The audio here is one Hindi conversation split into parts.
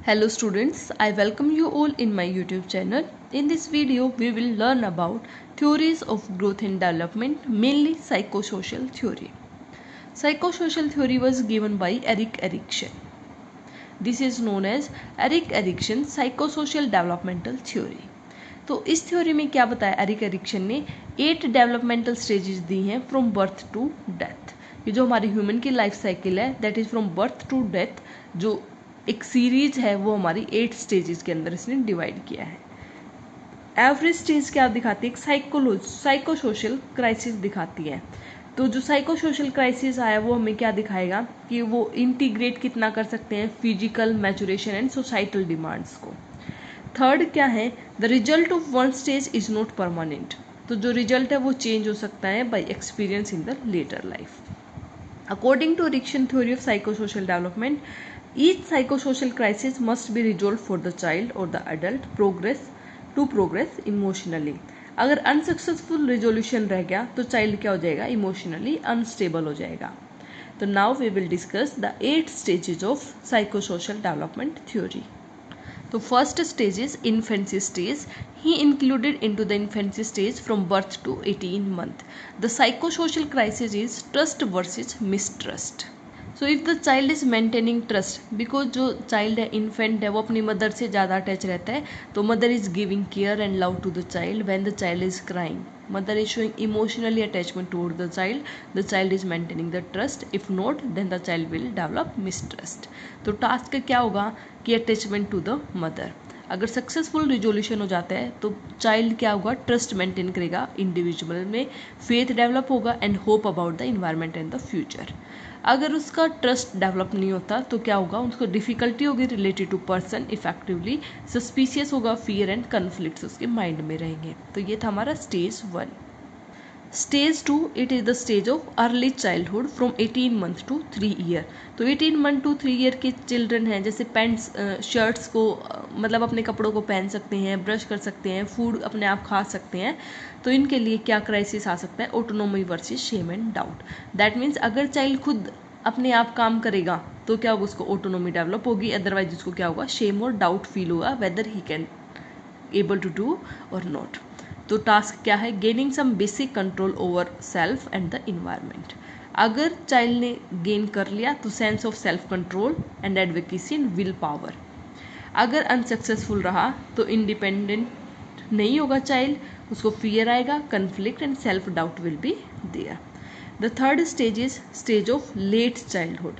Hello students, I welcome you all in my YouTube channel. In this video, we will learn about theories of growth and development, mainly psychosocial theory. Psychosocial theory was given by Erik Erikson. This is known as Erik Erikson psychosocial developmental theory. तो इस थ्योरी में क्या बताया एरिक एरिक्सन ने 8 डेवलपमेंटल स्टेजेस दी हैं फ्रॉम बर्थ टू डेथ. ये जो हमारी ह्यूमन की लाइफ साइकिल है that is from birth to death, जो एक सीरीज है वो हमारी 8 स्टेजेस के अंदर इसने डिवाइड किया है. एवरेज स्टेज क्या दिखाती है? साइकोसोशल क्राइसिस दिखाती है. तो जो साइकोसोशल क्राइसिस आया वो हमें क्या दिखाएगा कि वो इंटीग्रेट कितना कर सकते हैं physical maturation and societal demands को. थर्ड क्या है? The result of one stage is not permanent. तो जो रिजल्ट है वो चेंज हो सकता है by experience in the later life. According to Erikson theory of psychosocial development, each psychosocial crisis must be resolved for the child or the adult progress emotionally. अगर अनसक्सेसफुल रिजोल्यूशन रह गया तो चाइल्ड क्या हो जाएगा? इमोशनली अनस्टेबल हो जाएगा. तो now we will discuss the 8 stages of psychosocial development theory. तो first stage is infancy stage. He included into the infancy stage from birth to 18 month. The psychosocial crisis is trust versus mistrust. So if the child is maintaining trust, because जो चाइल्ड है इन्फेंट है वो अपनी मदर से ज़्यादा अटैच रहता है, तो mother is giving care and love to the child. When the child is crying, mother is showing emotionally attachment toward the child is maintaining the trust. If not then the child will develop mistrust. तो टास्क क्या होगा कि अटैचमेंट टू द मदर. अगर सक्सेसफुल रिजोल्यूशन हो जाता है तो चाइल्ड क्या होगा? ट्रस्ट मेंटेन करेगा इंडिविजुअल में, फेथ डेवलप होगा and hope about the environment and the future. अगर उसका ट्रस्ट डेवलप नहीं होता तो क्या होगा? उसको डिफिकल्टी होगी related to person, effectively suspicious होगा, फियर एंड कन्फ्लिक्ट्स उसके माइंड में रहेंगे. तो ये था हमारा stage 1. Stage 2, it is the stage of early childhood from 18 month to 3 year. तो 18 मंथ टू 3 ईयर के चिल्ड्रन हैं, जैसे पैंट्स शर्ट्स को मतलब अपने कपड़ों को पहन सकते हैं, ब्रश कर सकते हैं, फूड अपने आप खा सकते हैं. तो इनके लिए क्या क्राइसिस आ सकता है? Autonomy versus shame and doubt. That means अगर चाइल्ड खुद अपने आप काम करेगा तो क्या होगा? उसको ऑटोनोमी डेवलप होगी, अदरवाइज उसको क्या होगा? शेम और डाउट फील होगा whether he can able to do और नॉट. तो टास्क क्या है? Gaining some basic control over self and the environment. अगर चाइल्ड ने गेन कर लिया तो sense of self control and advocacy and will power. अगर अनसक्सेसफुल रहा तो इंडिपेंडेंट नहीं होगा चाइल्ड, उसको फियर आएगा, conflict and self doubt will be there. The third stage is stage of late childhood.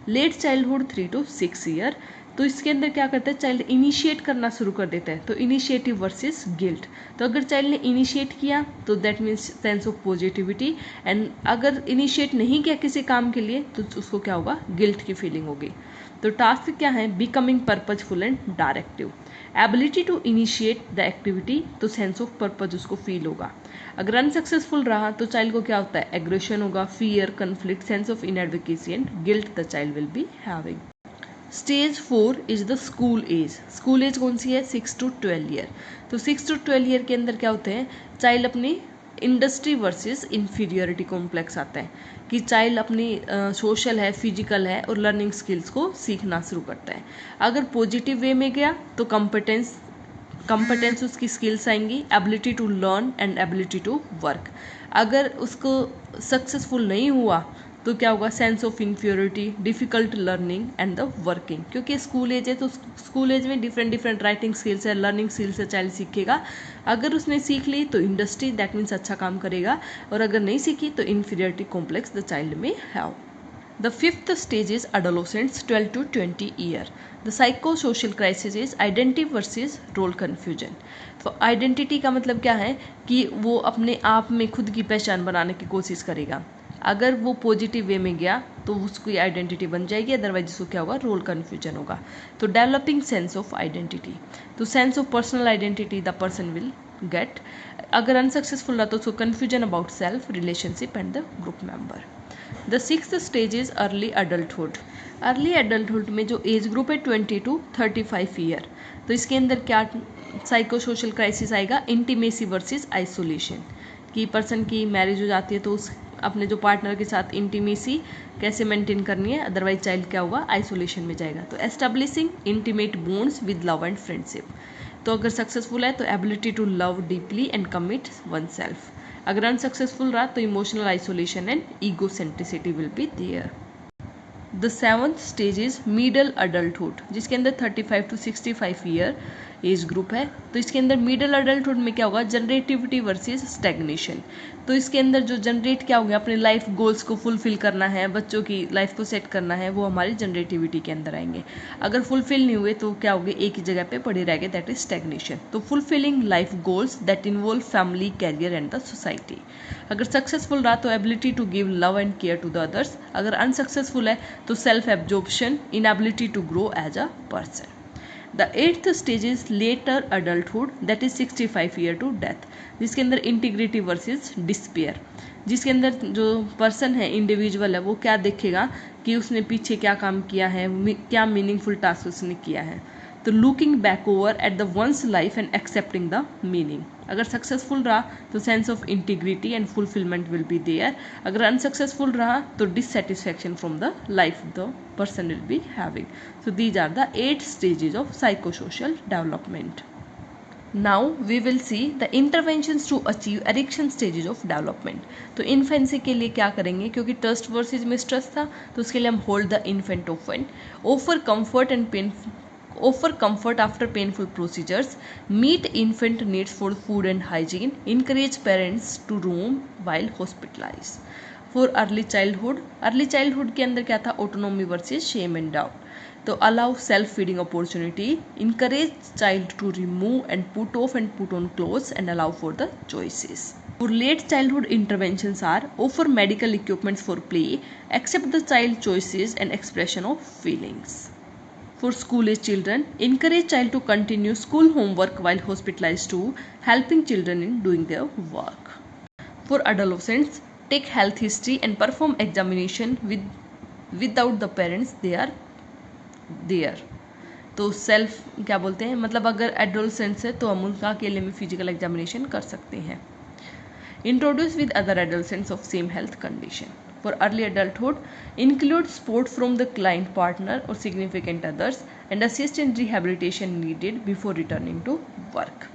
Late childhood 3 to 6 year. तो इसके अंदर क्या करता है? चाइल्ड इनिशिएट करना शुरू कर देता है. तो इनिशिएटिव वर्सेस गिल्ट. तो अगर चाइल्ड ने इनिशिएट किया तो that means sense of positivity, and अगर इनिशिएट नहीं किया किसी काम के लिए तो उसको क्या होगा? गिल्ट की फीलिंग होगी. तो टास्क क्या है? Becoming purposeful and directive. Ability to initiate the activity, तो सेंस ऑफ पर्पज उसको फील होगा. अगर अनसक्सेसफुल रहा तो चाइल्ड को क्या होता है? एग्रेशन होगा, fear, conflict, sense of inadequacy and guilt the child will be having. Stage 4 is the school age. School age कौन सी है? 6 to 12 ईयर. तो 6 to 12 ईयर के अंदर क्या होते हैं? चाइल्ड अपनी इंडस्ट्री वर्सेस इंफीरियरिटी कॉम्प्लेक्स आता है कि चाइल्ड अपनी सोशल है, फिजिकल है और लर्निंग स्किल्स को सीखना शुरू करता है. अगर पॉजिटिव वे में गया तो कंपटेंस उसकी स्किल्स आएंगी, ability to learn and ability to work. अगर उसको सक्सेसफुल नहीं हुआ तो क्या होगा? Sense of inferiority, difficult learning and the working. क्योंकि स्कूल एज है तो स्कूल एज में डिफरेंट राइटिंग स्किल्स है, लर्निंग स्किल्स है, चाइल्ड सीखेगा. अगर उसने सीख ली तो इंडस्ट्री, दैट मीन्स अच्छा काम करेगा, और अगर नहीं सीखी तो इन्फीरियरिटी कॉम्प्लेक्स द चाइल्ड में have. The fifth stage is adolescence 12 to 20 year. The psychosocial crisis is identity versus role confusion. तो आइडेंटिटी का मतलब क्या है कि वो अपने आप में खुद की पहचान बनाने की कोशिश करेगा. अगर वो पॉजिटिव वे में गया तो उसकी आइडेंटिटी बन जाएगी, अदरवाइज उसको क्या होगा? रोल कन्फ्यूजन होगा. तो डेवलपिंग सेंस ऑफ आइडेंटिटी, तो sense of personal identity the person will get. अगर अनसक्सेसफुल रहा तो उसको confusion about self, relationship and the group member. The sixth stage is early adulthood. Early adulthood में जो एज ग्रुप है 20 to 35 ईयर. तो इसके अंदर क्या साइकोसोशल क्राइसिस आएगा? Intimacy versus isolation. कि पर्सन की मैरिज हो जाती है तो उस अपने जो पार्टनर के साथ इंटीमेसी कैसे मेंटेन करनी है, अदरवाइज चाइल्ड क्या होगा, आइसोलेशन में जाएगा। तो establishing intimate bonds with love and friendship, तो अगर सक्सेसफुल है तो ability to love deeply and commit one self, अगर अनसक्सेसफुल रहा तो emotional isolation and egocentricity will be there. The seventh stage is middle adulthood, जिसके अंदर 35 to 65 ईयर एज ग्रुप है। तो इसके अंदर मिडल अडल्टहुड में क्या होगा, जनरेटिविटी वर्सेस स्टैग्नेशन। तो इसके अंदर जो जनरेट क्या होगा, अपने लाइफ गोल्स को फुलफिल करना है, बच्चों की लाइफ को सेट करना है, वो हमारी जनरेटिविटी के अंदर आएंगे। अगर फुलफिल नहीं हुए तो क्या होगे, एक ही जगह पे पड़े रह गए, दैट इज स्टैग्नेशन। तो fulfilling life goals that involve family, career and the society. अगर सक्सेसफुल रहा तो ability to give love and care to the others, अगर अनसक्सेसफुल है तो self absorption, inability to grow as a person. The eighth stage is later adulthood, that is 65 year to death, जिसके अंदर इंटीग्रिटी वर्सेस डिस्पेयर, जिसके अंदर जो पर्सन है, इंडिविजुअल है, वो क्या देखेगा कि उसने पीछे क्या काम किया है, क्या मीनिंगफुल टास्क उसने किया है। तो looking back over at the one's life and accepting the meaning, अगर सक्सेसफुल रहा तो sense of integrity and fulfilment will be there, अगर अनसक्सेसफुल रहा तो dissatisfaction from the life the person will be having. So these are the 8 stages of psychosocial development. Now we will see the interventions to achieve erection stages of development. तो इन्फेंसी के लिए क्या करेंगे, क्योंकि ट्रस्ट वर्सेज मिस्ट्रस्ट था तो उसके लिए हम hold the infant open, offer comfort after painful procedures, meet infant needs for food and hygiene, encourage parents to roam while hospitalized. For early childhood के अंदर क्या था, autonomy versus shame and doubt. तो allow self feeding opportunity, encourage child to remove and put off and put on clothes and allow for the choices. For late childhood interventions are offer medical equipments for play, accept the child choices and expression of feelings. For school age children, encourage child to continue school homework while hospitalized too, helping children in doing their work. For adolescents, take health history and perform examination without the parents they are there. तो सेल्फ क्या बोलते हैं, मतलब अगर एडोलसेंट्स है तो हम उनका अकेले में फिजिकल एग्जामिनेशन कर सकते हैं। Introduce with other adolescents of same health condition. For early adulthood, include support from the client partner or significant others and assist in rehabilitation needed before returning to work.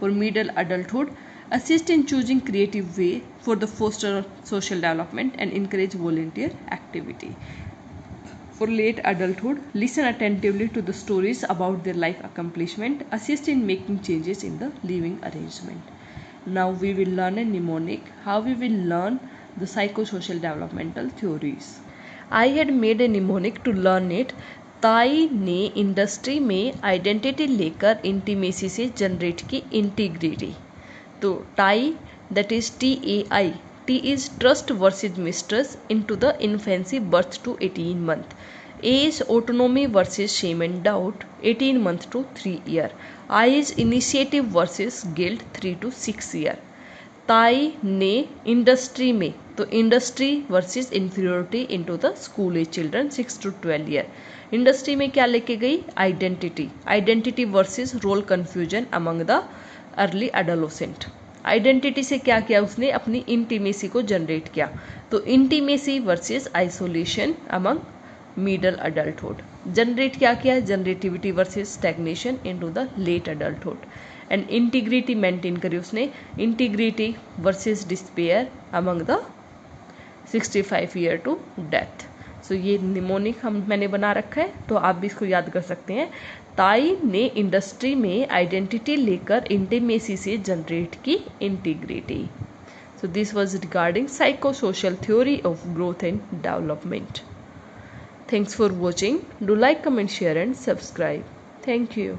For middle adulthood, assist in choosing creative way for the foster social development and encourage volunteer activity. For late adulthood, listen attentively to the stories about their life accomplishment, assist in making changes in the living arrangement. Now we will learn a mnemonic, how we will learn the psychosocial developmental theories. I had made a mnemonic to learn it. ताई ने इंडस्ट्री में आइडेंटिटी लेकर इंटीमेसी से जनरेट की इंटीग्रिटी। तो tie that is TAI, T is trust versus mistrust into the infancy birth to 18 month, A is autonomy versus shame and doubt 18 month to 3 year, I is initiative versus guilt 3 to 6 year. ताई ने इंडस्ट्री में, तो industry versus inferiority into the school age children 6 to 12 year. Industry में क्या लेके गई, identity versus role confusion among the early adolescent. Identity से क्या किया उसने, अपनी इंटीमेसी को जनरेट किया। तो intimacy versus isolation among middle adulthood. Generate क्या किया, generativity versus stagnation into the late adulthood. And integrity maintain करी उसने, integrity versus despair among the 65 year to death. So ये निमोनिक मैंने बना रखा है, तो आप भी इसको याद कर सकते हैं। ताई ने इंडस्ट्री में आइडेंटिटी लेकर इंटीमेसी से जनरेट की integrity. So this was regarding psychosocial theory of growth and development. Thanks for watching. Do like, comment, share and subscribe. Thank you.